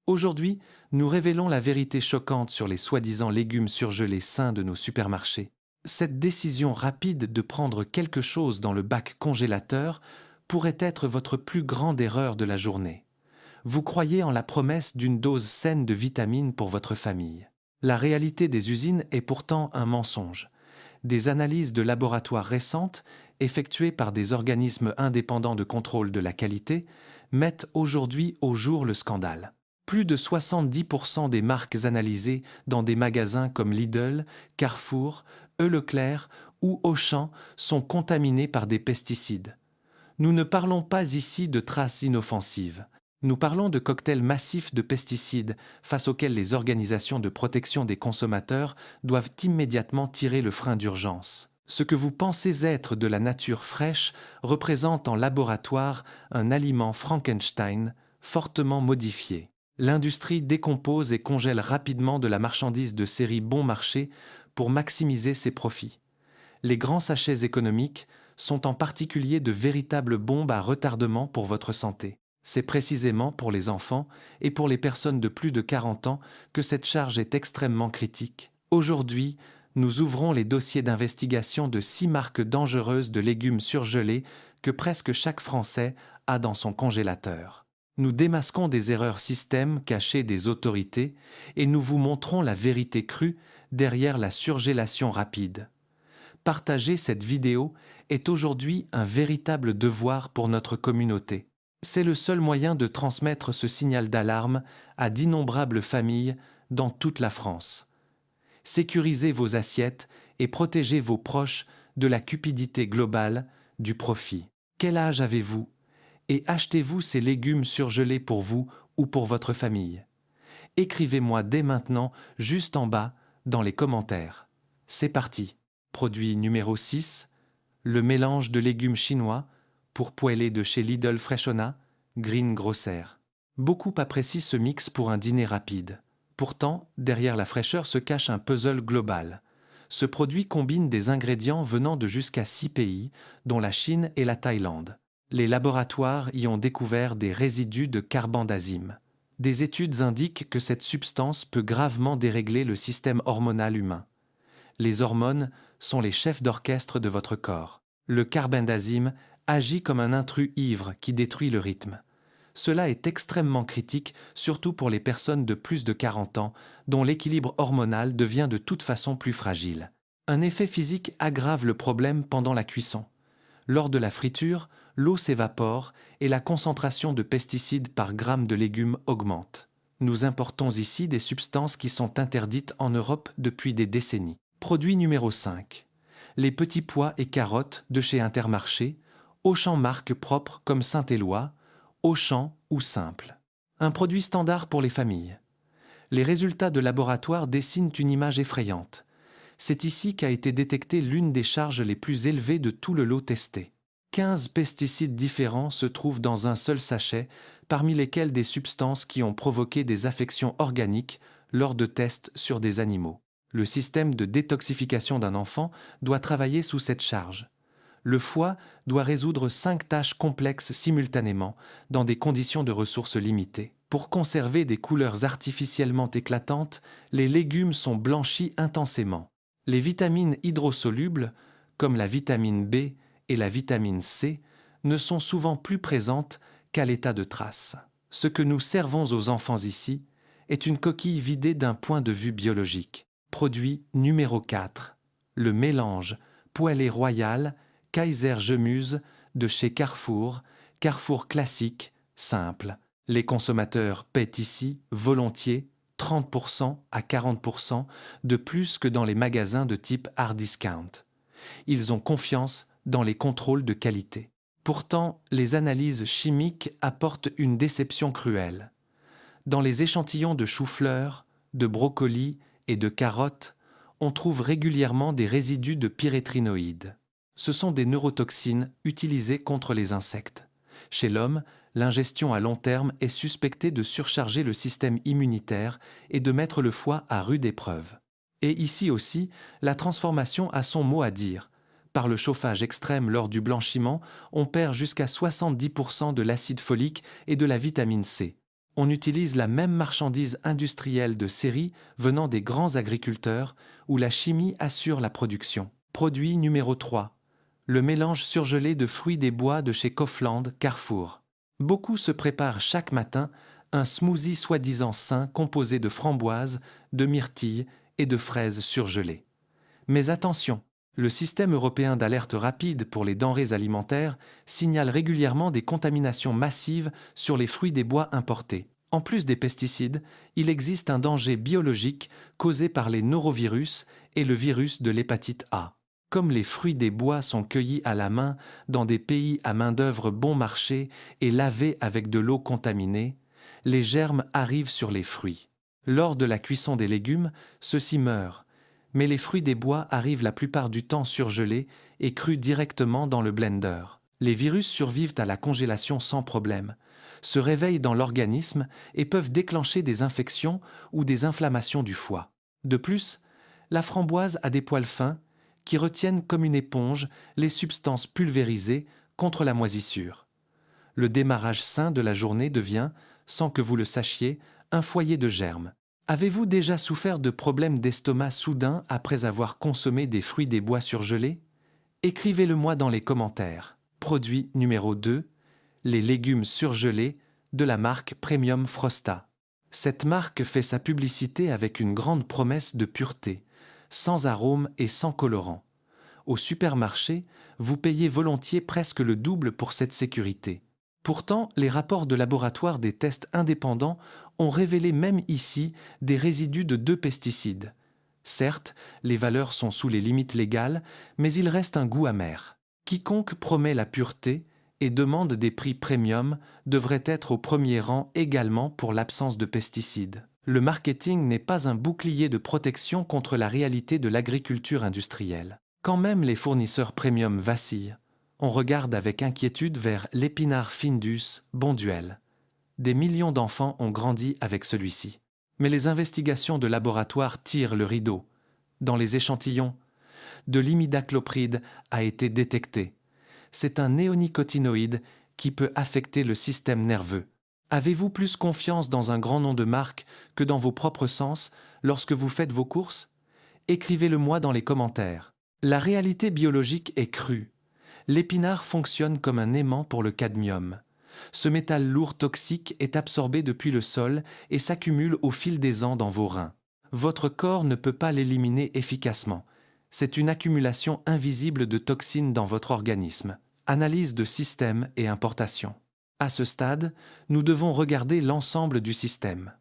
Aujourd'hui, nous révélons la vérité choquante sur les soi-disant légumes surgelés sains de nos supermarchés. Cette décision rapide de prendre quelque chose dans le bac congélateur pourrait être votre plus grande erreur de la journée. Vous croyez en la promesse d'une dose saine de vitamines pour votre famille. La réalité des usines est pourtant un mensonge. Des analyses de laboratoire récentes, effectuées par des organismes indépendants de contrôle de la qualité, mettent aujourd'hui au jour le scandale. Plus de 70% des marques analysées dans des magasins comme Lidl, Carrefour, Leclerc ou Auchan sont contaminées par des pesticides. Nous ne parlons pas ici de traces inoffensives. Nous parlons de cocktails massifs de pesticides face auxquels les organisations de protection des consommateurs doivent immédiatement tirer le frein d'urgence. Ce que vous pensez être de la nature fraîche représente en laboratoire un aliment Frankenstein fortement modifié. L'industrie décompose et congèle rapidement de la marchandise de série bon marché pour maximiser ses profits. Les grands sachets économiques sont en particulier de véritables bombes à retardement pour votre santé. C'est précisément pour les enfants et pour les personnes de plus de 40 ans que cette charge est extrêmement critique. Aujourd'hui, nous ouvrons les dossiers d'investigation de 6 marques dangereuses de légumes surgelés que presque chaque Français a dans son congélateur. Nous démasquons des erreurs système cachées des autorités et nous vous montrons la vérité crue derrière la surgélation rapide. Partager cette vidéo est aujourd'hui un véritable devoir pour notre communauté. C'est le seul moyen de transmettre ce signal d'alarme à d'innombrables familles dans toute la France. Sécurisez vos assiettes et protégez vos proches de la cupidité globale, du profit. Quel âge avez-vous? Et achetez-vous ces légumes surgelés pour vous ou pour votre famille? Écrivez-moi dès maintenant, juste en bas, dans les commentaires. C'est parti. Produit numéro 6, le mélange de légumes chinois pour poêler de chez Lidl Freshona, Green Grocer. Beaucoup apprécient ce mix pour un dîner rapide. Pourtant, derrière la fraîcheur se cache un puzzle global. Ce produit combine des ingrédients venant de jusqu'à 6 pays, dont la Chine et la Thaïlande. Les laboratoires y ont découvert des résidus de carbendazime. Des études indiquent que cette substance peut gravement dérégler le système hormonal humain. Les hormones sont les chefs d'orchestre de votre corps. Le carbendazime agit comme un intrus ivre qui détruit le rythme. Cela est extrêmement critique, surtout pour les personnes de plus de 40 ans, dont l'équilibre hormonal devient de toute façon plus fragile. Un effet physique aggrave le problème pendant la cuisson. Lors de la friture, l'eau s'évapore et la concentration de pesticides par gramme de légumes augmente. Nous importons ici des substances qui sont interdites en Europe depuis des décennies. Produit numéro 5. Les petits pois et carottes de chez Intermarché, Auchan marque propre comme Saint-Éloi, Auchan ou Simple. Un produit standard pour les familles. Les résultats de laboratoire dessinent une image effrayante. C'est ici qu'a été détectée l'une des charges les plus élevées de tout le lot testé. 15 pesticides différents se trouvent dans un seul sachet, parmi lesquels des substances qui ont provoqué des affections organiques lors de tests sur des animaux. Le système de détoxification d'un enfant doit travailler sous cette charge. Le foie doit résoudre 5 tâches complexes simultanément, dans des conditions de ressources limitées. Pour conserver des couleurs artificiellement éclatantes, les légumes sont blanchis intensément. Les vitamines hydrosolubles, comme la vitamine B et la vitamine C, ne sont souvent plus présentes qu'à l'état de trace. Ce que nous servons aux enfants ici est une coquille vidée d'un point de vue biologique. Produit numéro 4. Le mélange poêlé royal Kaiser Gemüse de chez Carrefour, Carrefour classique, simple. Les consommateurs paient ici, volontiers, 30% à 40% de plus que dans les magasins de type hard discount. Ils ont confiance dans les contrôles de qualité. Pourtant, les analyses chimiques apportent une déception cruelle. Dans les échantillons de chou-fleur, de brocoli et de carottes, on trouve régulièrement des résidus de pyrétrinoïdes. Ce sont des neurotoxines utilisées contre les insectes. Chez l'homme, l'ingestion à long terme est suspectée de surcharger le système immunitaire et de mettre le foie à rude épreuve. Et ici aussi, la transformation a son mot à dire. Par le chauffage extrême lors du blanchiment, on perd jusqu'à 70% de l'acide folique et de la vitamine C. On utilise la même marchandise industrielle de série venant des grands agriculteurs où la chimie assure la production. Produit numéro 3. Le mélange surgelé de fruits des bois de chez Kaufland, Carrefour. Beaucoup se préparent chaque matin un smoothie soi-disant sain composé de framboises, de myrtilles et de fraises surgelées. Mais attention, le système européen d'alerte rapide pour les denrées alimentaires signale régulièrement des contaminations massives sur les fruits des bois importés. En plus des pesticides, il existe un danger biologique causé par les norovirus et le virus de l'hépatite A. Comme les fruits des bois sont cueillis à la main dans des pays à main-d'œuvre bon marché et lavés avec de l'eau contaminée, les germes arrivent sur les fruits. Lors de la cuisson des légumes, ceux-ci meurent, mais les fruits des bois arrivent la plupart du temps surgelés et crus directement dans le blender. Les virus survivent à la congélation sans problème, se réveillent dans l'organisme et peuvent déclencher des infections ou des inflammations du foie. De plus, la framboise a des poils fins qui retiennent comme une éponge les substances pulvérisées contre la moisissure. Le démarrage sain de la journée devient, sans que vous le sachiez, un foyer de germes. Avez-vous déjà souffert de problèmes d'estomac soudains après avoir consommé des fruits des bois surgelés? Écrivez-le-moi dans les commentaires. Produit numéro 2, les légumes surgelés de la marque Premium Frosta. Cette marque fait sa publicité avec une grande promesse de pureté, sans arôme et sans colorant. Au supermarché, vous payez volontiers presque le double pour cette sécurité. Pourtant, les rapports de laboratoire des tests indépendants ont révélé même ici des résidus de 2 pesticides. Certes, les valeurs sont sous les limites légales, mais il reste un goût amer. Quiconque promet la pureté et demande des prix premium devrait être au premier rang également pour l'absence de pesticides. Le marketing n'est pas un bouclier de protection contre la réalité de l'agriculture industrielle. Quand même les fournisseurs premium vacillent, on regarde avec inquiétude vers l'épinard Findus Bonduelle. Des millions d'enfants ont grandi avec celui-ci. Mais les investigations de laboratoire tirent le rideau. Dans les échantillons, de l'imidaclopride a été détecté. C'est un néonicotinoïde qui peut affecter le système nerveux. Avez-vous plus confiance dans un grand nom de marque que dans vos propres sens lorsque vous faites vos courses? Écrivez-le-moi dans les commentaires. La réalité biologique est crue. L'épinard fonctionne comme un aimant pour le cadmium. Ce métal lourd toxique est absorbé depuis le sol et s'accumule au fil des ans dans vos reins. Votre corps ne peut pas l'éliminer efficacement. C'est une accumulation invisible de toxines dans votre organisme. Analyse de système et importation. À ce stade, nous devons regarder l'ensemble du système.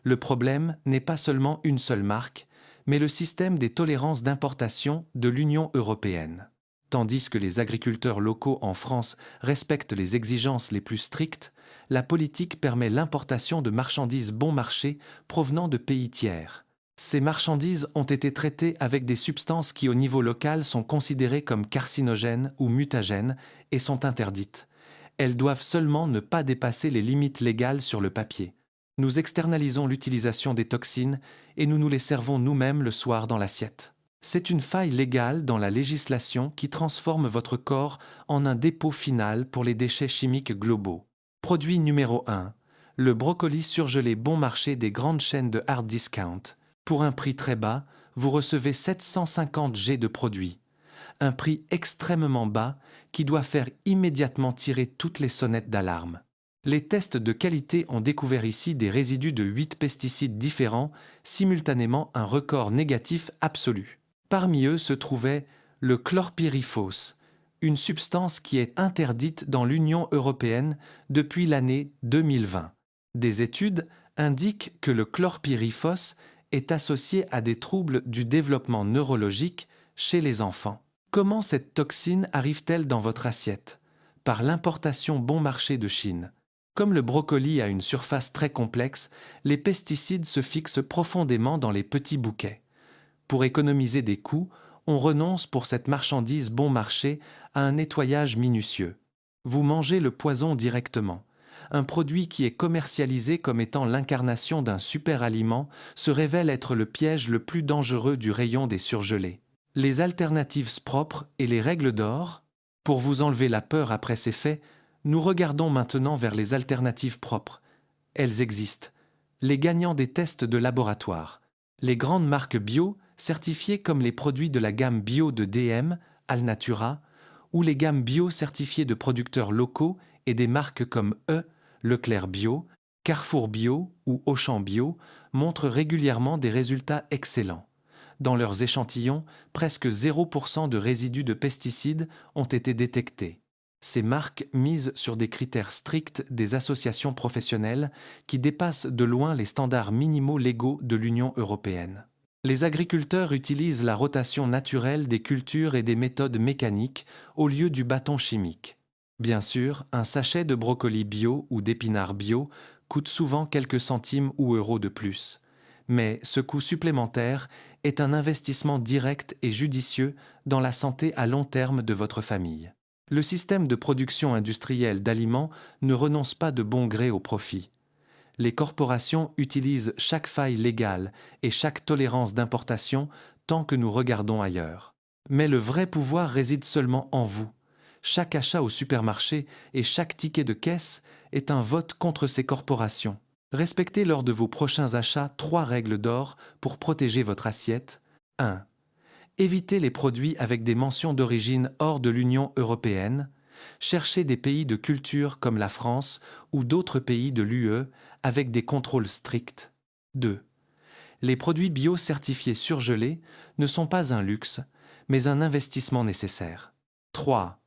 Le problème n'est pas seulement une seule marque, mais le système des tolérances d'importation de l'Union européenne. Tandis que les agriculteurs locaux en France respectent les exigences les plus strictes, la politique permet l'importation de marchandises bon marché provenant de pays tiers. Ces marchandises ont été traitées avec des substances qui au niveau local sont considérées comme carcinogènes ou mutagènes et sont interdites. Elles doivent seulement ne pas dépasser les limites légales sur le papier. Nous externalisons l'utilisation des toxines et nous nous les servons nous-mêmes le soir dans l'assiette. C'est une faille légale dans la législation qui transforme votre corps en un dépôt final pour les déchets chimiques globaux. Produit numéro 1. Le brocoli surgelé bon marché des grandes chaînes de hard discount. Pour un prix très bas, vous recevez 750 G de produits. Un prix extrêmement bas qui doit faire immédiatement tirer toutes les sonnettes d'alarme. Les tests de qualité ont découvert ici des résidus de 8 pesticides différents, simultanément un record négatif absolu. Parmi eux se trouvait le chlorpyrifos, une substance qui est interdite dans l'Union européenne depuis l'année 2020. Des études indiquent que le chlorpyrifos est associé à des troubles du développement neurologique chez les enfants. Comment cette toxine arrive-t-elle dans votre assiette? Par l'importation bon marché de Chine. Comme le brocoli a une surface très complexe, les pesticides se fixent profondément dans les petits bouquets. Pour économiser des coûts, on renonce pour cette marchandise bon marché à un nettoyage minutieux. Vous mangez le poison directement. Un produit qui est commercialisé comme étant l'incarnation d'un super aliment se révèle être le piège le plus dangereux du rayon des surgelés. Les alternatives propres et les règles d'or? Pour vous enlever la peur après ces faits, nous regardons maintenant vers les alternatives propres. Elles existent. Les gagnants des tests de laboratoire. Les grandes marques bio, certifiées comme les produits de la gamme bio de DM, Alnatura, ou les gammes bio certifiées de producteurs locaux et des marques comme Leclerc Bio, Carrefour Bio ou Auchan Bio montrent régulièrement des résultats excellents. Dans leurs échantillons, presque 0% de résidus de pesticides ont été détectés. Ces marques misent sur des critères stricts des associations professionnelles qui dépassent de loin les standards minimaux légaux de l'Union européenne. Les agriculteurs utilisent la rotation naturelle des cultures et des méthodes mécaniques au lieu du bâton chimique. Bien sûr, un sachet de brocoli bio ou d'épinards bio coûte souvent quelques centimes ou euros de plus. Mais ce coût supplémentaire est un investissement direct et judicieux dans la santé à long terme de votre famille. Le système de production industrielle d'aliments ne renonce pas de bon gré au profit. Les corporations utilisent chaque faille légale et chaque tolérance d'importation tant que nous regardons ailleurs. Mais le vrai pouvoir réside seulement en vous. Chaque achat au supermarché et chaque ticket de caisse est un vote contre ces corporations. Respectez lors de vos prochains achats 3 règles d'or pour protéger votre assiette. 1. Évitez les produits avec des mentions d'origine hors de l'Union européenne. Cherchez des pays de culture comme la France ou d'autres pays de l'UE avec des contrôles stricts. 2. Les produits bio certifiés surgelés ne sont pas un luxe, mais un investissement nécessaire. 3.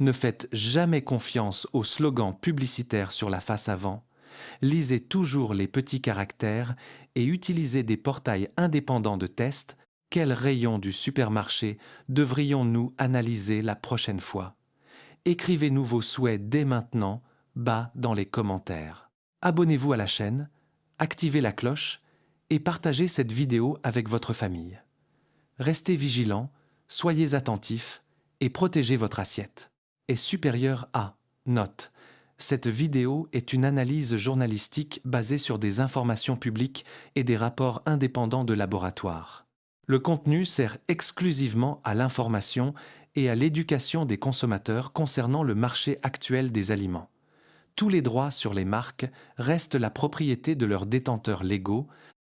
Ne faites jamais confiance aux slogans publicitaires sur la face avant. Lisez toujours les petits caractères et utilisez des portails indépendants de test. Quel rayon du supermarché devrions-nous analyser la prochaine fois? Écrivez-nous vos souhaits dès maintenant, bas dans les commentaires. Abonnez-vous à la chaîne, activez la cloche et partagez cette vidéo avec votre famille. Restez vigilants, soyez attentifs et protégez votre assiette. Est supérieur à. Note. Cette vidéo est une analyse journalistique basée sur des informations publiques et des rapports indépendants de laboratoire. Le contenu sert exclusivement à l'information et à l'éducation des consommateurs concernant le marché actuel des aliments. Tous les droits sur les marques restent la propriété de leurs détenteurs légaux,